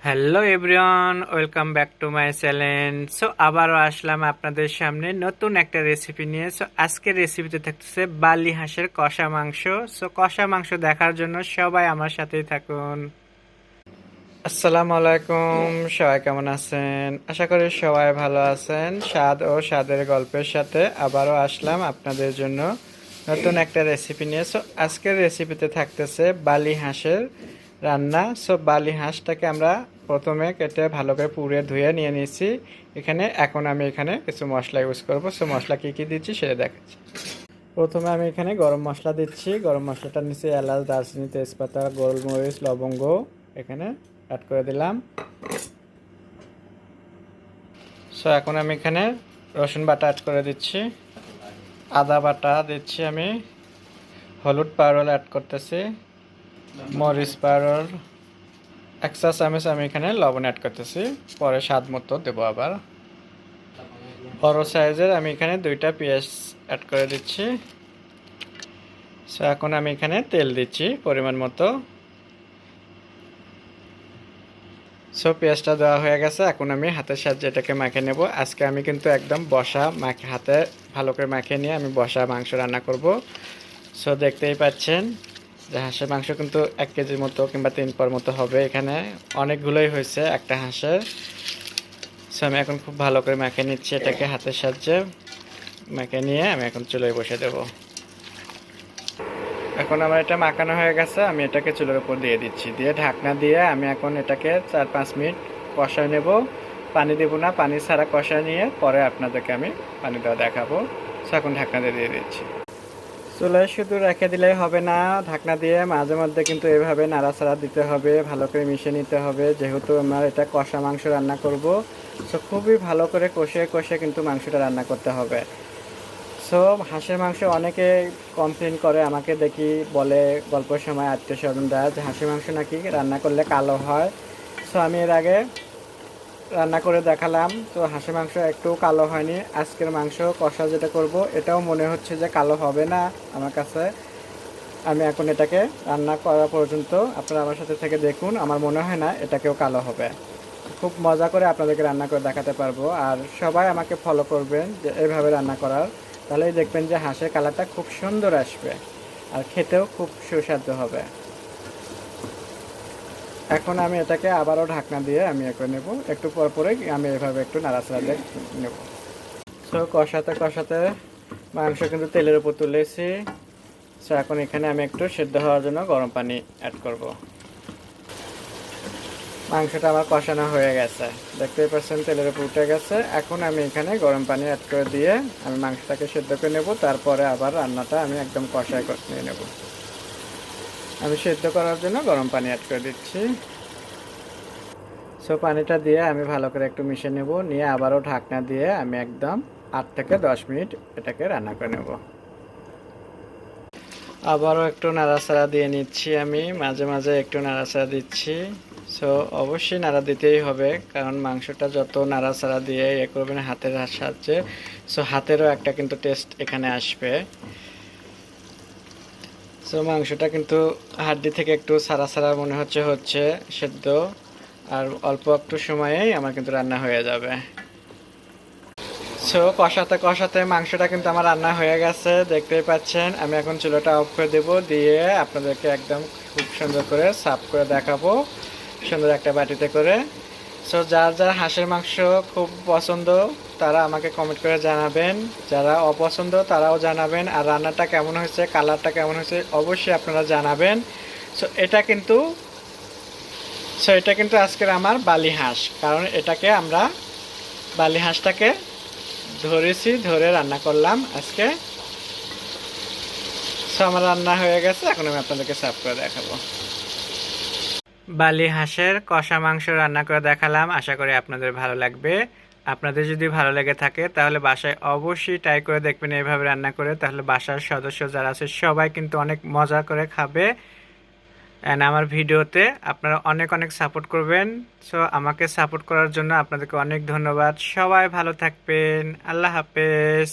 Hello everyone, welcome back to my channel. So আবারও আসলাম আপনাদের সামনে নতুন একটা রেসিপি নিয়ে। সো আজকের রেসিপিতে থাকতেছে বালি হাঁসের কষা মাংস। সো কষা মাংস দেখার জন্য সবাই আমার সাথেই থাকুন। আসসালামু আলাইকুম, সবাই কেমন আছেন? আশা করি সবাই ভালো আছেন। স্বাদ ও স্বাদের গল্পের সাথে আবারও আসলাম আপনাদের জন্য নতুন একটা রেসিপি নিয়ে। সো আজকের রেসিপিতে থাকতেছে বালি হাঁসের রান্না। সো বালি হাঁসটাকে আমরা প্রথমে কেটে ভালো করে পুড়ে ধুয়ে নিয়ে নিয়েছি। এখন আমি এখানে কিছু মশলা ইউজ করব। সো মশলা কী কী দিচ্ছি সেটা দেখাচ্ছি। প্রথমে আমি এখানে গরম মশলা দিচ্ছি। গরম মশলাটা নিচে এলাচ, দারচিনি, তেজপাতা, গোলমরিচ, লবঙ্গ এখানে অ্যাড করে দিলাম। সো এখন আমি এখানে রসুন বাটা অ্যাড করে দিচ্ছি, আদা বাটা দিচ্ছি, আমি হলুদ পাউডার অ্যাড করতেছি, মরিচ পাউডার 1 চা চামচ, আমি এখানে লবণ অ্যাড করতেছি, পরে স্বাদ মতো দেবো। আবার বড় সাইজের আমি এখানে 2টা পেঁয়াজ অ্যাড করে দিচ্ছি। সো এখন আমি এখানে তেল দিচ্ছি পরিমাণ মতো। সো পেঁয়াজটা দেওয়া হয়ে গেছে। এখন আমি হাতের সাহায্যে এটাকে মাখিয়ে নেব। আজকে আমি কিন্তু একদম বসা হাতে ভালো করে মাখিয়ে নিয়ে আমি বসা মাংস রান্না করব। সো দেখতেই পাচ্ছেন যে হাঁসের মাংস কিন্তু 1 কেজির মতো কিংবা 3 পর মতো হবে। এখানে অনেকগুলোই হয়েছে একটা হাঁসের। সো আমি এখন খুব ভালো করে মাখিয়ে নিচ্ছি এটাকে হাতের সাহায্যে। মাখিয়ে নিয়ে আমি এখন চুলায় বসে দেব। এখন আমার এটা মাখানো হয়ে গেছে, আমি এটাকে চুলার উপর দিয়ে দিচ্ছি, দিয়ে ঢাকনা দিয়ে আমি এখন এটাকে 4-5 মিনিট কষায় নেব। পানি দেবো না, পানি ছাড়া কষায় নিয়ে পরে আপনাদেরকে আমি পানি দেওয়া দেখাবো। সো এখন ঢাকনা দিয়ে দিচ্ছি। চুলায় শুধু রেখে দিলেই হবে না, ঢাকনা দিয়ে মাঝে মধ্যে কিন্তু এভাবে নাড়াচাড়া দিতে হবে, ভালো করে মিশিয়ে নিতে হবে। যেহেতু আমরা এটা কষা মাংস রান্না করব, সো খুবই ভালো করে কষে কষে কিন্তু মাংসটা রান্না করতে হবে। সো হাঁসের মাংস অনেকে কমপ্লেন করে, আমাকে দেখি বলে গল্পের সময় আত্মীয় স্বজনরা যে হাঁসের মাংস নাকি রান্না করলে কালো হয়। সো আমি এর আগে রান্না করে দেখালাম, তো হাঁসের মাংস একটু কালো হয়নি। আজকের মাংস কষা যেটা করব এটাও মনে হচ্ছে যে কালো হবে না আমার কাছে। আমি এখন এটাকে রান্না করা পর্যন্ত আপনারা আমার সাথে থেকে দেখুন, আমার মনে হয় না এটাকেও কালো হবে। খুব মজা করে আপনাদেরকে রান্না করে দেখাতে পারবো। আর সবাই আমাকে ফলো করবেন যে এইভাবে রান্না করার, তাহলেই দেখবেন যে হাঁসের কালারটা খুব সুন্দর আসবে আর খেতেও খুব সুস্বাদু হবে। এখন আমি এটাকে আবারও ঢাকনা দিয়ে আমি করে নেব। একটু পর পরে আমি এভাবে একটু নাড়াচাড়া দিয়ে নেব। সো কষাতে কষাতে মাংস কিন্তু তেলের উপর তুলেছি। সো এখন এখানে আমি একটু সেদ্ধ হওয়ার জন্য গরম পানি অ্যাড করব। মাংসটা আমার কষানো হয়ে গেছে, দেখতেই পাচ্ছেন তেলের উপর উঠে গেছে। এখন আমি এখানে গরম পানি অ্যাড করে দিয়ে আমি মাংসটাকে সেদ্ধ করে নেব। তারপরে আবার রান্নাটা আমি একদম কষায় নিয়ে নেব। আমি সেদ্ধ করার জন্য গরম পানি অ্যাড করে দিচ্ছি। সো পানিটা দিয়ে আমি ভালো করে একটু মিশিয়ে নেব, নিয়ে আবারও ঢাকনা দিয়ে আমি একদম 8 থেকে 10 মিনিট এটাকে রান্না করে নেব। আবারও একটু নাড়াচাড়া দিয়ে নিচ্ছি, আমি মাঝে মাঝে একটু নাড়াচাড়া দিচ্ছি। সো অবশ্যই নাড়া দিতেই হবে, কারণ মাংসটা যত নাড়াচাড়া দিয়ে করবেন হাতের সাহায্যে, সো হাতেরও একটা কিন্তু টেস্ট এখানে আসবে। সো মাংসটা কিন্তু হাড্ডি থেকে একটু ছাড়া ছাড়া মনে হচ্ছে সেদ্ধ, আর অল্প একটু সময়েই আমার কিন্তু রান্না হয়ে যাবে। সো কষাতে কষাতে মাংসটা কিন্তু আমার রান্না হয়ে গেছে, দেখতেই পাচ্ছেন। আমি এখন চুলাটা অফ করে দেব, দিয়ে আপনাদেরকে একদম খুব সুন্দর করে সার্ভ করে দেখাবো, সুন্দর একটা বাটিতে করে। সো যার যার হাঁসের মাংস খুব পছন্দ তারা আমাকে কমেন্ট করে জানাবেন, যারা অপছন্দ তারাও জানাবেন। আর রান্নাটা কেমন হয়েছে, কালারটা কেমন হয়েছে অবশ্যই আপনারা জানাবেন। সো এটা কিন্তু আজকের আমার বালি হাঁস, কারণ এটাকে আমরা বালি হাঁসটাকে ধরে রান্না করলাম আজকে। সো আমার রান্না হয়ে গেছে, এখন আমি আপনাদেরকে সার্ভ করে দেখাবো। বালি হাঁসের কষা মাংস রান্না করে দেখালাম, আশা করি আপনাদের ভালো লাগবে। আপনাদের যদি ভালো লেগে থাকে তাহলে বাসায় অবশ্যই ট্রাই করে দেখবেন এইভাবে রান্না করে, তাহলে বাসার সদস্য যারা আছে সবাই কিন্তু অনেক মজা করে খাবে। অ্যান্ড আমার ভিডিওতে আপনারা অনেক অনেক সাপোর্ট করবেন। সো আমাকে সাপোর্ট করার জন্য আপনাদেরকে অনেক ধন্যবাদ। সবাই ভালো থাকবেন, আল্লাহ হাফেজ।